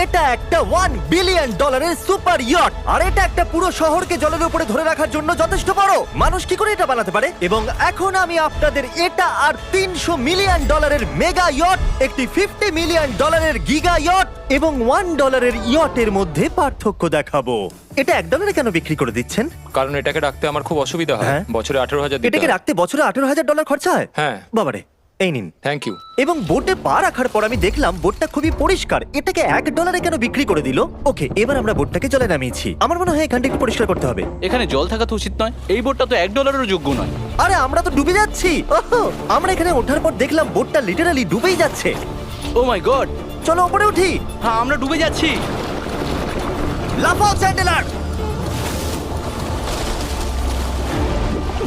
এটা একটা $1 billion super yacht, আর এটা একটা পুরো শহরকে জলের উপরে ধরে রাখার জন্য যথেষ্ট বড়। মানুষ কি করে এটা বানাতে পারে? এবং এখন আমি আপনাদের এটা আর $300 মিলিয়ন মেগা ইয়ট, একটি $50 মিলিয়ন গিগা ইয়ট এবং $1 ইয়টের মধ্যে পার্থক্য দেখাবো। এটা $1 কেন বিক্রি করে দিচ্ছেন? কারণ এটাকে রাখতে আমার খুব অসুবিধা হয়। হ্যাঁ। বছরে 18,000 দিতে এটাকে হয়। রাখতে বছরে $18,000 খরচা হয়? হ্যাঁ। বাবারে, এই নিন। Thank you. এবং বোটে পা রাখার পর আমি দেখলাম বোটটা খুবই পরিষ্কার। এটাকে $1 কেন বিক্রি করে দিল? ওকে, এবার আমরা বোটটাকে জলে নামিয়েছি। আমার মনে হয় এখানটা একটু পরিষ্কার করতে হবে। এখানে জল থাকা তো উচিত নয়। এই বোটটা তো $1 যোগ্য নয়। আরে আমরা তো ডুবে যাচ্ছি। ওহো, আমরা এখানে ওঠার পর দেখলাম বোটটা লিটারালি ডুবেই যাচ্ছে। ও মাই গড, চলো উপরে উঠি। হ্যাঁ আমরা ডুবে যাচ্ছি। লাফাও চ্যান্ডেলার।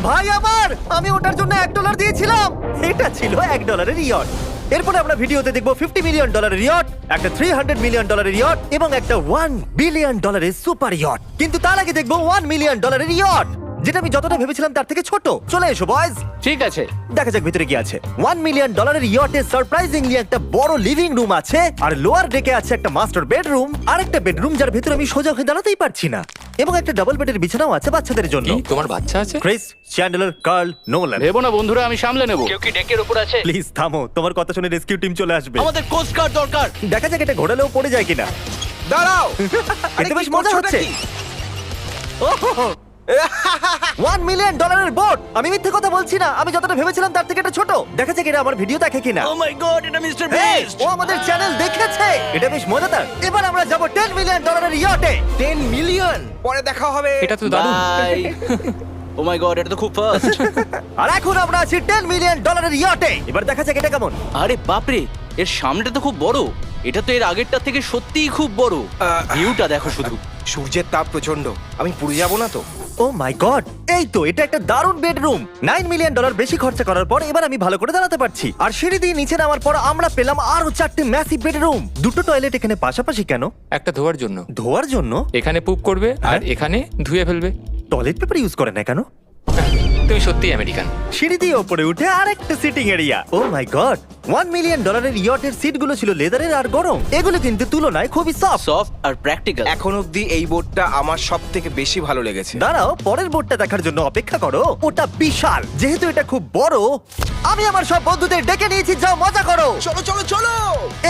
ভাই আমার, আমি ওটার জন্য $1 দিয়েছিলাম। এটা ছিল $1 ইয়ট। এরপরে আমরা ভিডিওতে দেখবো $50 মিলিয়ন ইয়ট, একটা $300 মিলিয়ন ইয়ট এবং একটা $1 বিলিয়ন সুপার ইয়ট। কিন্তু তার আগে দেখবো $1 মিলিয়ন ইয়ট, যেটা আমি যতটা ভেবেছিলাম তার থেকে ছোট। চলে এসো বয়েজ, ঠিক আছে, দেখা যাক ভিতরে কি আছে। $1 মিলিয়ন ইয়টে সারপ্রাইজিংলি একটা বড় লিভিং রুম আছে, আর লোয়ার ডেকে আছে একটা মাস্টার বেডরুম, আর একটা বেডরুম যার ভিতরে আমি সোজা হয়ে দাঁড়াতেই পারছি না, এবং একটা ডাবল বেডের বিছানাও আছে বাচ্চাদের জন্য। কি তোমার বাচ্চা আছে? ক্রিস, চ্যান্ডলার, কার্ল, নোলান, ভেবো না বন্ধুরা, আমি সামলে নেব। কেউ কি ডেকের উপর আছে? প্লিজ থামো, তোমার কথা শুনে রেস্কিউ টিম চলে আসবে। আমাদের কোস্ট গার্ড দরকার। দেখা যাক এটা ঘোরালেও পড়ে যায় কিনা। দাঁড়াও। এতে বেশ মজা হচ্ছে। $1 মিলিয়ন বোট। আমি মিথ্যে কথা বলছি না, আমি যতটা ভেবেছিলাম তার থেকে এটা ছোট। দেখা যাক এটা আমার ভিডিও দেখে কিনা। ও মাই গড, এটা মিস্টার Hey, বিস্ট। ও আমাদের চ্যানেল দেখেছে। এটা বেশ মজাদার। এবার আমরা যাব $10 মিলিয়ন ইয়টে। 10 মিলিয়ন পরে দেখা হবে। এটা তো দারুণ। বাই। ও মাই গড, এটা তো খুব ফাস্ট। আর এখন আমরা আছি $10 মিলিয়ন ইয়টে। এবার দেখা যাক এটা কেমন। আরে বাপরে, এর সামনেটা তো খুব বড়। এটা তো এর আগেরটা থেকে সত্যিই খুব বড়। ভিউটা দেখো শুধু। সূর্যের তাপ প্রচন্ড, আমি পুড়ে যাব না তো? ও মাই গড, এই তো এটা একটা দারুণ বেডরুম। $9 মিলিয়ন বেশি খরচা করার পর এবার আমি ভালো করে দাঁড়াতে পারছি। আর সিঁড়ি দিয়ে নিচে নামার পর আমরা পেলাম আরো 4টে ম্যাসিভ বেডরুম। দুটো টয়লেট এখানে পাশাপাশি কেন? একটা ধোয়ার জন্য। ধোয়ার জন্য? এখানে পুপ করবে আর হ্যাঁ। এখানে ধুয়ে ফেলবে। টয়লেট পেপার ইউজ করে না কেন? তুমি সত্যিই আমেরিকান। সিঁড়ি দিয়ে ওপরে উঠে আরেকটা sitting area. O my god, $1 million ইয়টের সিটগুলো ছিল লেদারের আর গরম। এগুলো কিন্তু তুলনায় খুবই সফট। সফট আর প্র্যাকটিক্যাল। এখন অবধি এই বোর্ডটা আমার সব থেকে বেশি ভালো লেগেছে। দাঁড়াও, পরের বোর্ডটা দেখার জন্য অপেক্ষা করো। ওটা বিশাল। যেহেতু এটা খুব বড়, আমি আমার সব বন্ধুদের ডেকে নিয়েছি, যাও মজা করো। চলো চলো চলো।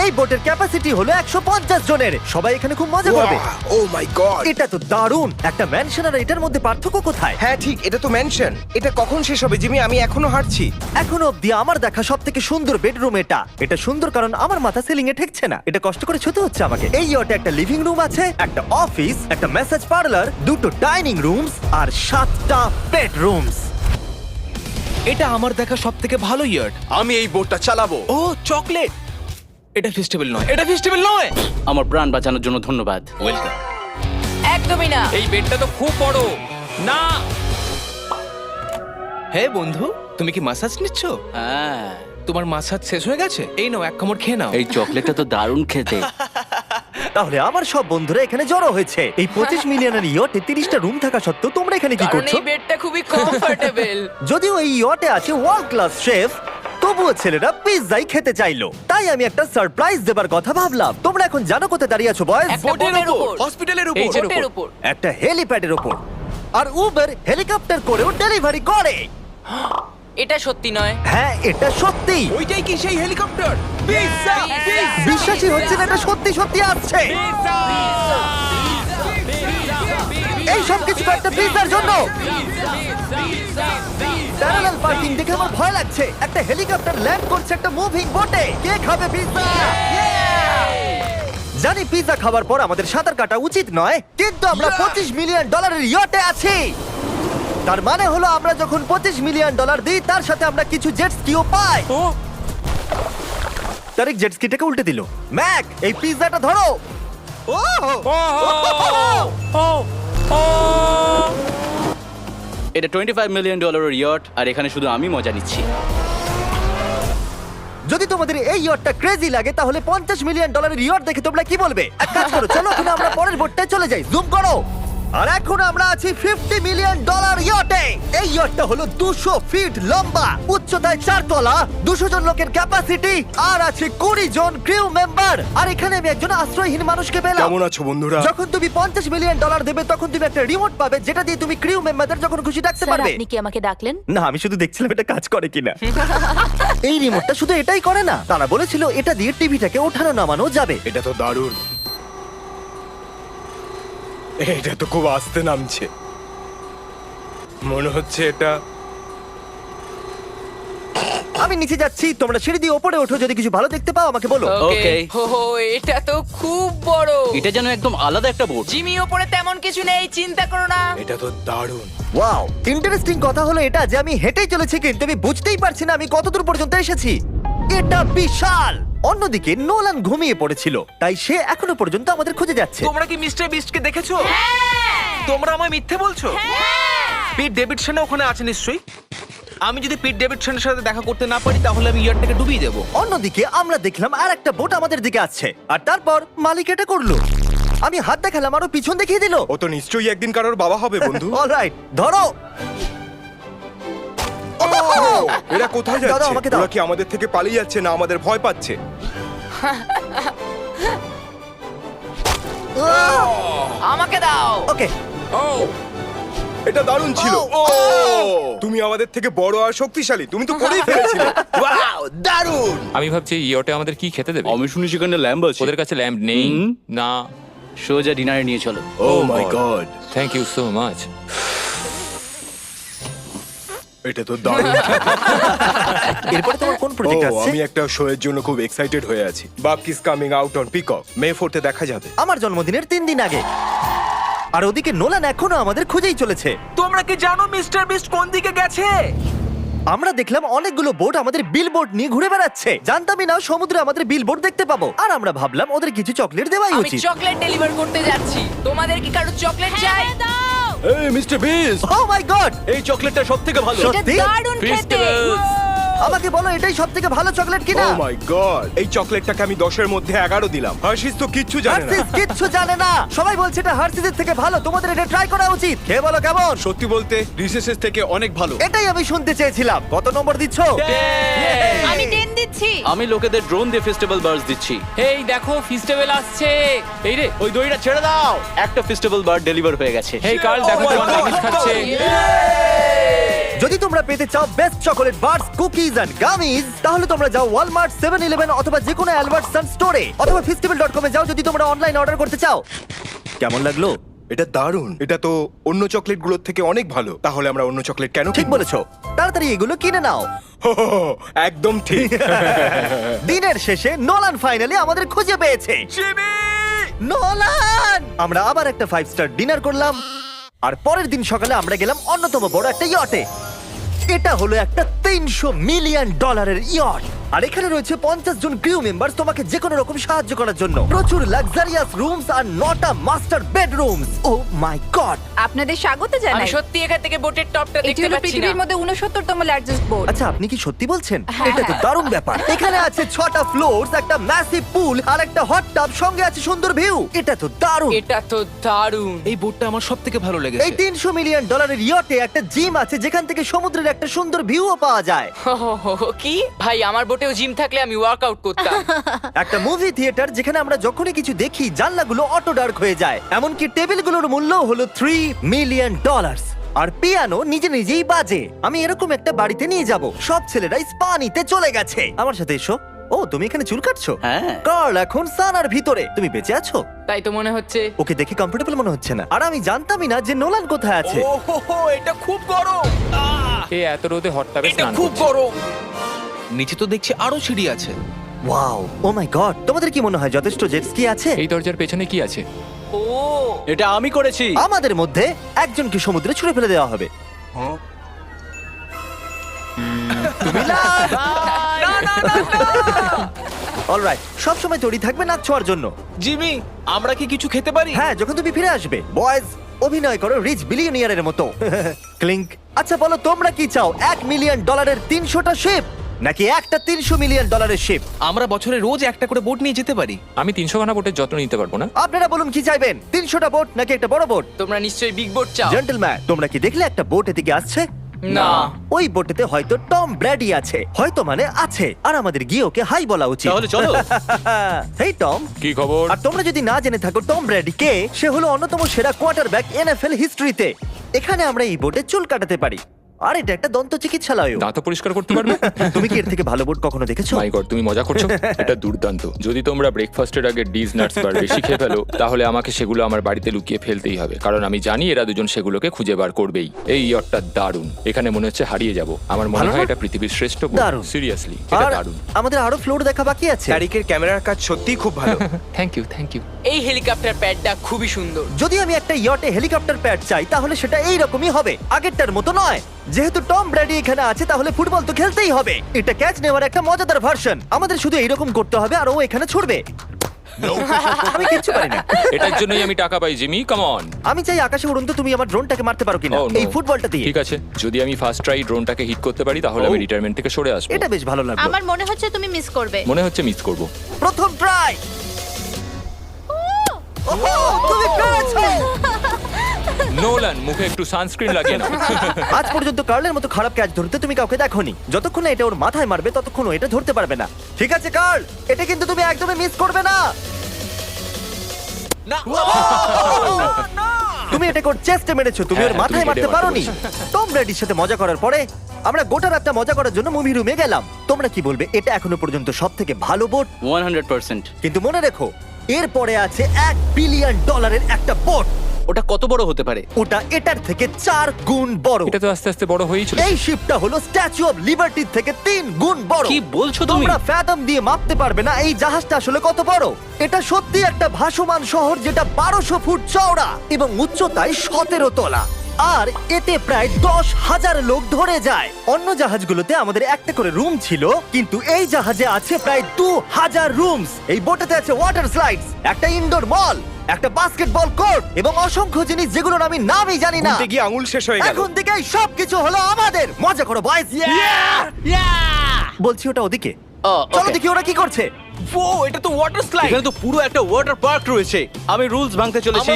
এই বোটের ক্যাপাসিটি হলো 150 জনের। সবাই এখানে খুব মজা করবে। ও মাই গড। এটা তো দারুণ। একটা ম্যানশন আর এটার মধ্যে পার্থক্য কোথায়? হ্যাঁ ঠিক, এটা তো মেনশন। এটা কখন শেষ হবে জিমি? আমি এখনো হাঁটছি। এখনো অব্দি আমার দেখা সব থেকে সুন্দর বেডরুম এটা। এটা সুন্দর কারণ আমার মাথা সিলিং এ ঠেকছে না। এটা কষ্ট করে ছুতে হচ্ছে আমাকে। এই ইয়টে একটা লিভিং রুম আছে, একটা অফিস, একটা ম্যাসাজ পার্লার, দুটো ডাইনিং রুমস আর 7টা বেডরুমস। এটা আমার দেখা সব থেকে ভালো ইয়ার্ড। আমি এই বোর্ডটা চালাবো। ও চকলেট। এটা ফেস্টিভ্যাল নয়, এটা ফেস্টিভ্যাল নয়। আমার প্রাণ বাঁচানোর জন্য ধন্যবাদ। ওয়েলকাম। একদমই না। এই বেডটা তো খুব বড়। না, হে বন্ধু, তুমি কি মাসাজ নিচ্ছ? হ্যাঁ, তোমার মাসাজ শেষ হয়ে গেছে? এই নাও, এক কামড় খেয়ে নাও। এই চকলেটটা তো দারুণ খেতে। তাহলে আমার সব বন্ধুরা এখানে জড়ো হয়েছে। এই 25 মিলিয়নের ইয়টে 30টা রুম থাকা সত্ত্বেও তোমরা এখানে কি কারণ করছো? এই বেডটা খুবই কমফোর্টেবল। যদিও এই ইয়টে আছে ওয়ার্ল্ড ক্লাস শেফ, তবুও ছেলেরা পিৎজাই খেতে চাইলো। তাই আমি একটা সারপ্রাইজ দেবার কথা ভাবলাম। তোমরা এখন জানো কোথায় দাঁড়িয়ে আছো বয়েজ? একটা বোটের উপর, হসপিটালের এই উপর। যে বোটের উপর। একটা হেলিপ্যাডের ওপর। আর উবের হেলিকপ্টার করেও ডেলিভারি করে। এটা সত্যি নয়। হ্যাঁ, এটা সত্যি। ওইটাই কি সেই হেলিকপ্টার? Pizza, pizza. বিশ্বাসই হচ্ছে না এটা সত্যি সত্যি আসছে। এই সব কিছু তো একটা পিৎজার জন্য। প্যারালাল পার্কিং দেখে আমার ভয় লাগছে। একটা হেলিকপ্টার ল্যান্ড করছে একটা মুভিং বোটে। কে খাবে পিৎজা? জানি পিৎজা খাবার পর আমাদের সাঁতার কাটা উচিত নয়, কিন্তু আমরা $25 মিলিয়ন ইয়টে আছি। তার মানে হলো আমরা যখন $25 মিলিয়ন দিই, তার সাথে আমরা কিছু জেট স্কিও পাই। ও তারিক জেট স্কিটাকে উল্টে দিল। ম্যাক, এই পিৎজাটা ধরো। ও এটা $25 মিলিয়ন ইয়ট, আর এখানে শুধু আমি মজা নিচ্ছি। যদি তোমাদের এই ইয়টটা ক্রেজি লাগে, তাহলে $50 মিলিয়ন ইয়ট দেখে তোমরা কি বলবে? এক কাজ করো, চলো এখন আমরা পরের বোটটায় চলে যাই। জুম করো। আর এখন আমরা আছি $50 মিলিয়ন ইয়টে। এই ইয়টটা হলো 200 ফিট লম্বা, উচ্চতায় 4 তলা, 200 জন লোকের ক্যাপাসিটি, আর আছে 20 জন ক্রিউ মেম্বার। আর এখানে আমি একজন আশ্রয়হীন মানুষকে পেলাম। কেমন আছো বন্ধুরা? যখন তুমি $50 মিলিয়ন দেবে তখন তুমি একটা রিমোট পাবে, যেটা দিয়ে তুমি ক্রিউ মেম্বারদের যখন খুশি ডাকতে স্যার পারবে। আপনি কি আমাকে ডাকলেন? না, আমি শুধু দেখছিলাম এটা কাজ করে কিনা। এই রিমোটটা শুধু এটাই করে না, তারা বলেছিল এটা দিয়ে টিভিটাকে ওঠানো নামানো যাবে। এটা তো দারুণ। এটা তো খুব আস্তে নামছে, মনে হচ্ছে এটা। আমি নিচে যাচ্ছি, তোমরা সিঁড়ি দিয়ে ওপরে ওঠো, যদি কিছু ভালো দেখতে পাও আমাকে বলো। Okay. ওকে ও এটা তো খুব বড়। এটা যেন একদম আলাদা একটা বোর্ড। জিমি ওপরে তেমন কিছু নেই, চিন্তা করো না। এটা তো দারুণ। ওয়াও, ইন্টারেস্টিং কথা হলো এটা যে আমি হেঁটেই চলেছি, কিন্তু আমি বুঝতেই পারছি না আমি কতদূর পর্যন্ত এসেছি। এটা বিশাল। অন্যদিকে নোলান ঘুমিয়ে পড়েছিল, তাই সে এখনো পর্যন্ত আমাদের খুঁজে যাচ্ছে। তোমরা কি মিস্টার বিস্টকে দেখেছো? তোমরা আমায় মিথ্যে বলছো? পিট ডেভিডসন ওখানে আছে নিশ্চয়ই। আমি যদি পিট ডেভিডসনের সাথে দেখা করতে না পারি তাহলে আমি ইয়ারটাকে ডুবিয়ে দেবো। অন্যদিকে আমরা দেখলাম আর একটা বোট আমাদের দিকে আসছে, আর তারপর মালিক এটা করলো। আমি হাত দেখালাম, আরো পিছন দেখিয়ে দিল। ও তো নিশ্চয়ই একদিন কারোর বাবা হবে বন্ধু। অলরাইট, ধরো। এরা কোথায় দাদা, যাচ্ছে? আমাকে দাও। ওরা কি আমাদের থেকে পালিয়ে যাচ্ছে না আমাদের ভয় পাচ্ছে? আমাকে দাও। ওকে, এটা দারুণ ছিল। তুমি আমাদের থেকে বড় আর শক্তিশালী, তুমি তো করেই ফেলেছিলে। ওয়াও, দারুণ। আমি ভাবছি ইয়োটে আমাদের কি খেতে দেবে। আমি শুনি সেখানে ল্যাম্ব আছে। ওদের কাছে ল্যাম্প নেই। হুম। না। সোজা ডিনারে নিয়ে চলো। Oh my God, thank you so much. এটা তো দারুণ। এরপরে তোমার কোন প্রজেক্ট ও, আছে? আমি একটা শো এর জন্য খুব এক্সাইটেড হয়ে আছি। বাকিস কামিং আউট অন পিকক, মে 4তে দেখা যাবে। আমার জন্মদিনের 3 দিন আগে। আর ওদিকে নোলান এখনো আমাদের খুঁজেই চলেছে। তোমরা কি জানো মিস্টার বিস্ট কোন দিকে গেছে? আমরা দেখলাম অনেকগুলো বোট আমাদের বিলবোর্ড নিয়ে ঘুরে বেড়াচ্ছে। জানতামই না সমুদ্রে আমাদের বিলবোর্ড দেখতে পাবো। আর আমরা ভাবলাম ওদের কিছু চকলেট দেওয়াই আমি উচিত। চকলেট ডেলিভার করতে যাচ্ছি। তোমাদের কি কারো চকলেট চাই? এই mister beast, O my god, এই চকলেটটা সবথেকে ভালো। এটা সত্যি? দারুণ খেতে। Festivals! আমাকে বলো এটাই সবথেকে ভালো চকলেট কিনা। ও মাই গড, এই চকলেটটাকে আমি 10 এর মধ্যে 11 দিলাম। হার্শিস তো কিচ্ছু জানে না। হার্সিস কিচ্ছু জানে না। সবাই বলছে এটা হার্সিসের থেকে ভালো, তোমাদের এটা ট্রাই করা উচিত। খেয়ে বলো কেমন। সত্যি বলতে রিসেসেস থেকে অনেক ভালো। এটাই আমি শুনতে চেয়েছিলাম। কত নম্বর দিচ্ছ? আমি 10 দিচ্ছি। আমি লোকেদের ড্রোন দিয়ে ফেস্টিভ্যাল বার্ডস দিচ্ছি। এই দেখো ফেস্টিভ্যাল আসছে। এই রে। ওই দড়িটা ছেড়ে দাও। একটা ফেস্টিভ্যাল বার্ড ডেলিভার হয়ে গেছে। হেই কার্ল, দেখো Oh my তোমার God! জিনিস খাচ্ছে। যদি তোমরা পেতে চাও best chocolate bars, cookies and gummies, তাহলে তোমরা যাও ওয়ালমার্ট, 7-Eleven অথবা যে কোনো অ্যালবার্টসন স্টোরে, অথবা festival.com এ যাও যদি তোমরা অনলাইন অর্ডার করতে চাও। কেমন লাগলো? এটা দারুণ। এটা তো অন্য চকলেটগুলোর থেকে অনেক ভালো। তাহলে আমরা অন্য চকলেট কেন ঠিক বলেছো। তাড়াতাড়ি এগুলো কিনে নাও। একদম ঠিক। দিনের শেষে নোলান ফাইনালি আমাদের খুঁজে পেয়েছে। নোলান! আমরা আবার একটা 5 স্টার ডিনার করলাম, আর পরের দিন সকালে আমরা গেলাম অন্যতম বড় একটা ইয়টে। এটা হলো একটা $300 মিলিয়ন ইয়ট, আর এখানে রয়েছে 50 জন ক্রিউ মেম্বার তোমাকে যে কোনো রকম সাহায্য করার জন্য। প্রচুর luxurious rooms R 9টা master bedrooms. O my god! আপনাদের স্বাগত আমি জানাই। সত্যি এখান থেকে বোটের টপটা এটি দেখতে হলো পাচ্ছি না। পৃথিবীর মধ্যে 69তম লার্জেস্ট বোট। আচ্ছা, আপনি কি সত্যি বলছেন? এটা তো দারুণ ব্যাপার। এখানে আছে 6টা ফ্লোরস, একটা ম্যাসিভ পুল আর একটা হট টাব, সঙ্গে আছে সুন্দর ভিউ। এটা তো দারুণ। এটা তো দারুণ। এই বোটটা আমার সবথেকে ভালো এই লেগেছে। $300 মিলিয়ন ইয়টে একটা জিম আছে, যেখান থেকে সমুদ্রের একটা সুন্দর ভিউও পাওয়া যায়। কি ভাই, আমার বোটেও জিম থাকলে আমি ওয়ার্কআউট করতাম। একটা মুভি থিয়েটার, যেখানে আমরা যখনই কিছু দেখি জানলাগুলো অটো ডার্ক হয়ে যায়। এমনকি টেবিলগুলোর মূল্য হলো $3 মিলিয়ন। আর পিয়ানো নিজে নিজেই বাজে। আমি এরকম একটা বাড়িতে নিয়ে যাব। সব ছেলেরাই স্পা নিতে চলে গেছে। আমার সাথে এসো। ও, তুমি এখানে চুল কাটছো? হ্যাঁ। কার্ল এখন সানার ভিতরে। তুমি বেঁচে আছো? তাই তো মনে হচ্ছে। ওকে দেখে কমফোর্টেবল মনে হচ্ছে না। আর আমি জানতামই না যে নোলান কোথায় আছে। ওহো, এটা খুব গরম। এই এত রোদে হট টাবে এটা স্নান খুব করছে। গরম। নিচে তো দেখছি আরো সিঁড়ি আছে। Wow, O my god! তোমাদের কি মনে হয় যথেষ্ট জেট স্কি আছে? এই দরজার পেছনে কি আছে? ও এটা আমি করেছি। আমাদের মধ্যে একজনকে সমুদ্রে ছুঁড়ে ফেলে দেওয়া হবে। অলরাইট, সব সময় তৈরি থাকবে নাচ ছোঁয়ার জন্য। জিমি, আমরা কি কিছু খেতে পারি? হ্যাঁ, যখন তুমি ফিরে আসবে। বয়েজ, অভিনয় করো রিচ বিলিয়নিয়ারের মতো। ক্লিংক। আচ্ছা বলো, তোমরা কি চাও? $1 মিলিয়ন 300টা শিপ, নাকি একটা $300 মিলিয়ন শিপ? আমরা বছরে রোজ একটা করে বোট নিয়ে যেতে পারি। আমি 300 খানা বোটের যত্ন নিতে পারবো না। আপনারা বলুন কি চাইবেন, 300টা বোট নাকি একটা বড় বোট? তোমরা নিশ্চয়ই বিগ বোট চাও। জেন্টলম্যান, তোমরা কি দেখলে একটা বোট এদিকে আসছে? না। ওই বোটেতে হয়তো টম ব্র্যাডি আছে, হয়তো মানে আছে, আর আমাদের গিয়ে ওকে হাই বলা উচিত। তাহলে চলো। হেই টম। কি খবর? আর তোমরা যদি না জেনে থাকো টম ব্র্যাডি কে, সে হলো অন্যতম সেরা কোয়ার্টারব্যাক NFL হিস্ট্রিতে। এখানে আমরা এই বোটে চুল কাটাতে পারি, আর এটা একটা দন্ত চিকিৎসালয়। দাঁত পরিষ্কার করতে পারবে? তুমি কি এর থেকে ভালো বোট কখনো দেখেছো? মাই গড, তুমি মজা করছো? এটা দুর্দান্ত। যদি তোমরা ব্রেকফাস্টের আগে ডিজ নাটস বার বেশি খেয়ে ফেলো, তাহলে আমাকে সেগুলো আমার বাড়িতে লুকিয়ে ফেলতেই হবে, কারণ আমি জানি এরা দুজন সেগুলোকে খুঁজে বার করবেই। এই ইয়টটা দারুণ, এখানে মনে হচ্ছে হারিয়ে যাব। আমার মনে ভালো হয় না? এটা পৃথিবীর শ্রেষ্ঠ দারুণ। সিরিয়াসলি, এটা আর দারুণ। আমাদের আরো ফ্লোর দেখা বাকি আছে। তারিকের ক্যামেরার কাজ সত্যিই খুব ভালো। Thank you. এই হেলিকপ্টার প্যাডটা খুবই সুন্দর। যদি আমি একটা ইয়টে হেলিকপ্টার প্যাড চাই, তাহলে সেটা এই রকমই হবে, আগেরটার মতো নয়। যেহেতু টম ব্র্যাডি এখানে আছে, তাহলে ফুটবল তো খেলতেই হবে। এটা ক্যাচ নেওয়ার একটা মজাদার ভার্সন। আমাদের শুধু এইরকম করতে হবে, আর ও এখানে ছুটবে। আমি কিচ্ছু পারি না। এটার জন্যই আমি টাকা পাই, জিমি, কাম অন। আমি চাই আকাশে উড়ন্ত তুমি আমার ড্রোনটাকে মারতে পারো কিনা Oh, no. এই ফুটবলটা দিয়ে। ঠিক আছে, যদি আমি ফার্স্ট ট্রাই ড্রোনটাকে হিট করতে পারি, তাহলে আমি Oh. রিটায়ারমেন্ট থেকে সরে আসবো। এটা বেশ ভালো লাগলো। আমার মনে হচ্ছে তুমি মিস করবে। মনে হচ্ছে মিস করব। প্রথম ট্রাই। তুমি পেরেছো। নোলান, মুখে একটু সানস্ক্রিন লাগিয়ে নাও। আজ পর্যন্ত কার্লের মতো খারাপ ক্যাচ ধরতে তুমি কাউকে দেখোনি। যতক্ষণ না এটা ওর মাথায় মারবে, ততক্ষণ ও এটা ধরতে পারবে না। ঠিক আছে কার্ল, এটা কিন্তু তুমি একদমই মিস করবে না। না। তুমি এটা ওর চেস্টে মেরেছো, তুমি ওর হ্যাঁ, মাথায় তুমি মারতে হেডে মারতে পারোনি। টম ব্র্যাডির সাথে মজা করার পরে আমরা গোটা রাতটা মজা করার জন্য মুভি রুমে গেলাম। তোমরা কি বলবে, এটা এখনো পর্যন্ত সবথেকে ভালো বোট? 100%। কিন্তু মনে রেখো, এরপরে আছে $1 বিলিয়ন একটা বোট। ওটা কত বড় হতে পারে? ওটা এটার থেকে 4 গুণ বড়। এটা তো আস্তে আস্তে বড় হয়েই চলেছে। এই শিপটা হলো স্ট্যাচু অফ লিবার্টির থেকে 3 গুণ বড়। কি বলছো তুমি? তোমরা ফ্যাথম দিয়ে মাপতে পারবে না এই জাহাজটা আসলে কত বড়। এটা সত্যি একটা ভাসমান শহর, যেটা 1200 ফুট চওড়া এবং উচ্চতায় 17 তলা। আর এতে প্রায় 10,000 লোক ধরে যায়। অন্য জাহাজগুলোতে আমাদের একটা করে রুম ছিল, কিন্তু এই জাহাজে আছে প্রায় 2000 রুমস। এই বোটেতে আছে ওয়াটার স্লাইডস, একটা ইনডোর মল, একটা বাস্কেটবল কোর্ট এবং অসংখ্য জিনিস যেগুলোর আমি নামই জানি না। গুনতে গিয়ে আঙুল শেষ হয়ে গেল। এখন থেকেই সবকিছু হলো আমাদের। মজা করো বয়েজ। বলছি ওটা ওদিকে। চলো দেখি ওরা কি করছে। ও, এটা তো ওয়াটার স্লাইড। এখানে তো পুরো একটা ওয়াটার পার্ক রয়েছে। আমি রুলস ভাঙতে চলেছি।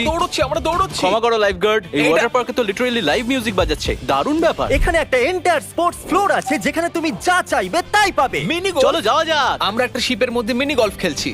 আমরা দৌড়চ্ছি। ক্ষমা করো লাইফ গার্ড, এই এটা- ওয়াটার পার্কে তো লিটারালি লাইভ মিউজিক বাজাচ্ছে। দারুণ ব্যাপার। এখানে একটা এন্টায়ার স্পোর্টস ফ্লোর আছে, যেখানে তুমি যা চাইবে তাই পাবে। মিনি চলো যাওয়া যাক। আমরা একটা শিপের মধ্যে মিনি গলফ খেলছি।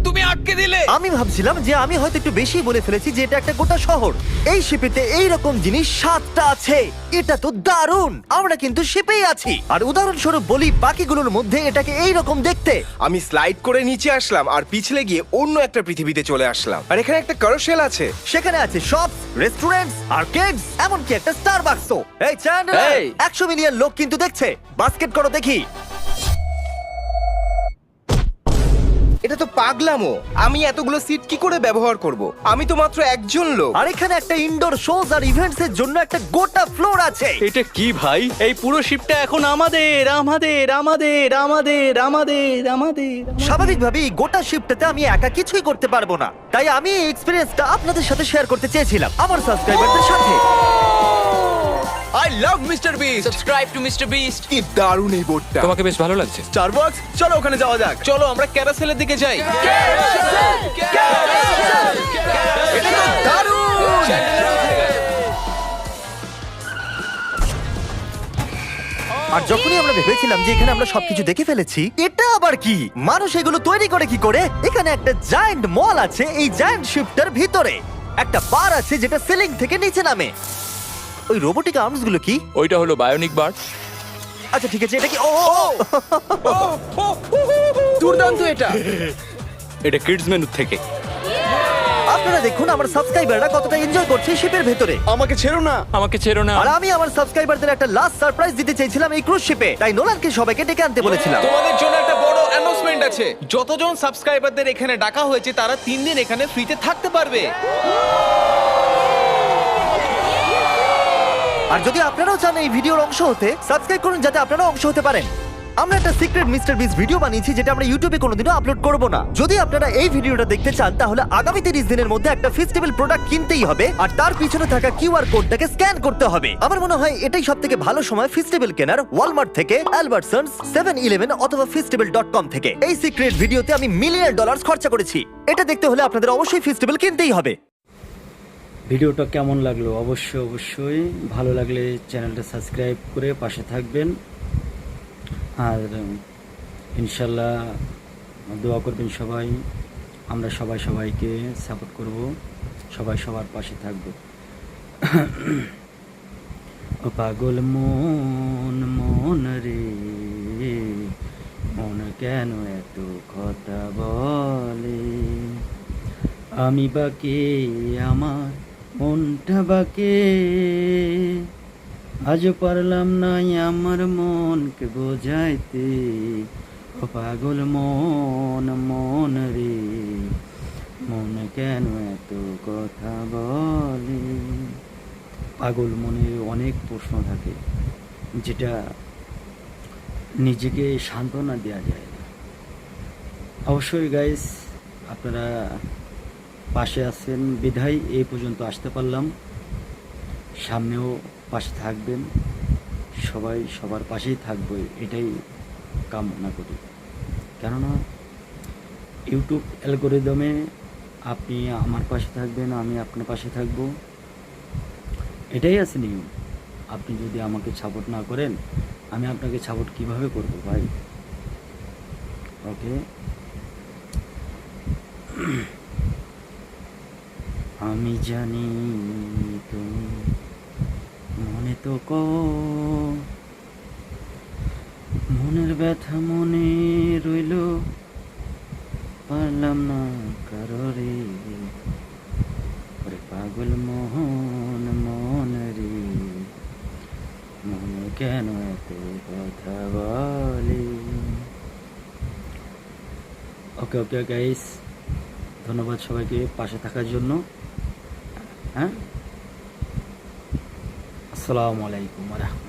তুমি আটকে দিলে। আমি ভাবছিলাম যে আমি হয়তো একটু বেশি বলে ফেলেছি, যে এটা একটা গোটা শহর। এই শিপেতে এই রকম জিনিস 7টা আছে। এটা তো দারুণ। আমরা কিন্তু শিপেই আছি। আর উদাহরণস্বরূপ বলি, বাকিগুলোর মধ্যে এটাকে এই রকম দেখতে। আমি স্লাইড করে নিচে আসলাম আর পিছলে গিয়ে অন্য একটা পৃথিবীতে চলে আসলাম। আর এখানে একটা ক্যারোসেল আছে। সেখানে আছে শপস, রেস্টুরেন্টস, আর্কেডস, এমনকি একটা স্টারবাকসও। এই চ্যান্ডলার, এই। 100 মিলিয়ন লোক কিন্তু দেখছে। বাস্কেট করো দেখি। এটা তো পাগলামো। আমি এতগুলো সিট কি করে ব্যবহার করব? আমি তো মাত্র একজন লোক। আর এখানে একটা ইনডোর শোজ আর ইভেন্টস এর জন্য একটা গোটা ফ্লোর আছে। এটা কি ভাই? এই পুরো শিপটা এখন আমাদের আমাদের আমাদের আমাদের আমাদের আমাদের। স্বাভাবিকভাবেই এই গোটা শিফটটাতে আমি একা কিছুই করতে পারবো না, তাই আমি এই এক্সপেরিয়েন্সটা আপনাদের সাথে শেয়ার করতে চেয়েছিলাম, আমার সাবস্ক্রাইবারদের সাথে। I love mister beast. Subscribe to mister beast. কি দারুণ এই বোটটা। তোমাকে বেশ ভালো লাগছে। স্টারবাকস, চলো ওখানে যাওয়া যাক। চলো আমরা ক্যারাসেলের দিকে যাই। এটা তো দারুণ। আর যখনই আমরা ভেবেছিলাম যে এখানে আমরা সবকিছু দেখে ফেলেছি, এটা আবার কি? মানুষ এগুলো তৈরি করে কি করে? এখানে একটা জায়ান্ট মল আছে এই জায়ান্ট শিফটার ভিতরে। একটা বার আছে যেটা সিলিং থেকে নিচে নামে। ওই রোবোটিক আর্মস গুলো কি? ওইটা হলো বায়োনিক বার। আচ্ছা ঠিক আছে, এটা কি? ও দুর্দান্ত এটা। এটা কিডস মেনু থেকে। আপনারা দেখুন আমার সাবস্ক্রাইবাররা কতটা এনজয় করছে শিপের ভেতরে। আমাকে ছেড়ো না। আমাকে ছেড়ো না। আর আমি আমার সাবস্ক্রাইবারদের একটা লাস্ট সারপ্রাইজ দিতে চাইছিলাম এই ক্রুজ শিপে, তাই নোলানকে সবাইকে ডেকে আনতে বলেছিলাম। তোমাদের জন্য একটা বড় অ্যানাউন্সমেন্ট আছে। যতজন সাবস্ক্রাইবারদের এখানে ডাকা হয়েছে, তারা 3 দিন এখানে ফ্রিতে থাকতে পারবে। আর যদি আপনারাও চান এই ভিডিওর অংশ হতে, সাবস্ক্রাইব করুন যাতে আপনারাও অংশ হতে পারেন। আমরা একটা সিক্রেট মিস্টার বিস ভিডিও বানিয়েছি যেটা আমরা ইউটিউবে কোনোদিনও আপলোড করব না। যদি আপনারা এই ভিডিওটা দেখতে চান তাহলে আগামী 30 দিনের মধ্যে একটা ফেস্টিভ্যাল প্রোডাক্ট কিনতেই হবে আর তার পিছনে থাকা কিউআর কোডটাকে স্ক্যান করতে হবে। আমার মনে হয় এটাই সবথেকে ভালো সময় ফেস্টিভ্যাল কেনার, ওয়ালমার্ট থেকে, অ্যালবার্টসন্স, 7-Eleven অথবা festival.com থেকে। এই সিক্রেট ভিডিওতে আমি $1 মিলিয়ন খরচা করেছি। এটা দেখতে হলে আপনাদের অবশ্যই ফেস্টিভ্যাল কিনতেই হবে। ভিডিওটা কেমন লাগলো অবশ্যই ভালো লাগলে চ্যানেলটা সাবস্ক্রাইব করে পাশে থাকবেন আর ইনশাল্লাহ দোয়া করবেন সবাই। আমরা সবাইকে সাপোর্ট করব, সবাই সবার পাশে থাকব। ও পাগল মন রে মন কেন এত কথা বলে, আমি বাকে আমার মনটা বাকে, আজও পারলাম না আমার মনকে বোঝাইতে। ও পাগল মন রে মন কেন এত কথা বলে। পাগল মনের অনেক প্রশ্ন থাকে যেটা নিজেকে সান্ত্বনা দেওয়া যায় না। অবশ্যই গাইস আপনারা পাশে আছেন বিধায় এই পর্যন্ত আসতে পারলাম, সামনেও পাশে থাকবেন, সবাই সবার পাশেই থাকবো এটাই কামনা করি। কেননা ইউটিউব অ্যালগোরিদমে আপনি আমার পাশে থাকবেন, আমি আপনার পাশে থাকবো, এটাই আছে নিয়ম। আপনি যদি আমাকে সাপোর্ট না করেন আমি আপনাকে সাপোর্ট কিভাবে করব ভাই? ওকে, আমি জানি তুমি মনে তো মনের ব্যথা মনে রইল, পারলাম না কারোরে। ওরে পাগল মন রে মনে কেন এত কথা বলে। ওকে গাইস, ধন্যবাদ সবাইকে পাশে থাকার জন্য। হ্যাঁ, আসসালামু আলাইকুম ওয়া রাহমাতুল্লাহ।